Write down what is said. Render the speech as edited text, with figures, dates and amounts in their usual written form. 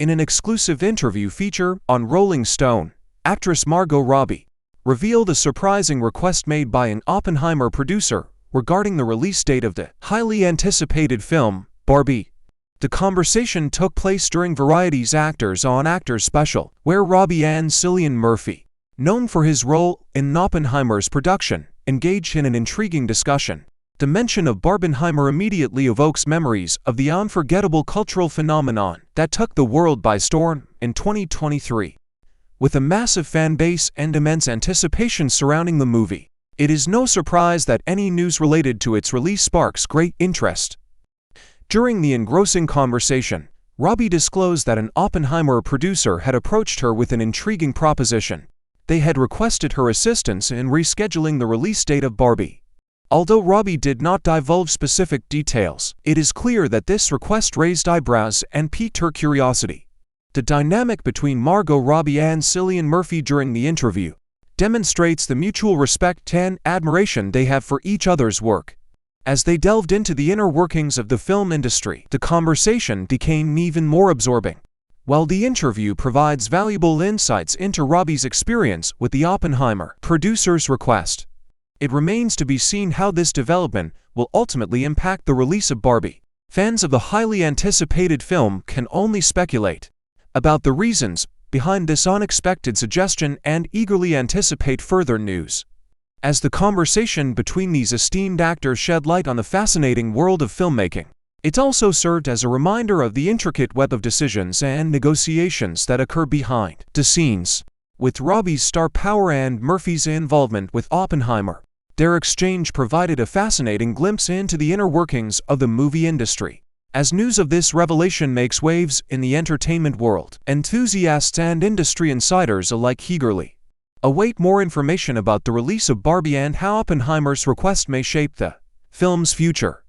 In an exclusive interview feature on Rolling Stone, actress Margot Robbie revealed a surprising request made by an Oppenheimer producer regarding the release date of the highly anticipated film, Barbie. The conversation took place during Variety's Actors on Actors special, where Robbie and Cillian Murphy, known for his role in Oppenheimer's production, engaged in an intriguing discussion. The mention of Barbenheimer immediately evokes memories of the unforgettable cultural phenomenon that took the world by storm in 2023. With a massive fan base and immense anticipation surrounding the movie, it is no surprise that any news related to its release sparks great interest. During the engrossing conversation, Robbie disclosed that an Oppenheimer producer had approached her with an intriguing proposition. They had requested her assistance in rescheduling the release date of Barbie. Although Robbie did not divulge specific details, it is clear that this request raised eyebrows and piqued her curiosity. The dynamic between Margot Robbie and Cillian Murphy during the interview demonstrates the mutual respect and admiration they have for each other's work. As they delved into the inner workings of the film industry, the conversation became even more absorbing. While the interview provides valuable insights into Robbie's experience with the Oppenheimer producer's request, it remains to be seen how this development will ultimately impact the release of Barbie. Fans of the highly anticipated film can only speculate about the reasons behind this unexpected suggestion and eagerly anticipate further news. As the conversation between these esteemed actors shed light on the fascinating world of filmmaking, it also served as a reminder of the intricate web of decisions and negotiations that occur behind the scenes. With Robbie's star power and Murphy's involvement with Oppenheimer, their exchange provided a fascinating glimpse into the inner workings of the movie industry. As news of this revelation makes waves in the entertainment world, enthusiasts and industry insiders alike eagerly await more information about the release of Barbie and how Oppenheimer's request may shape the film's future.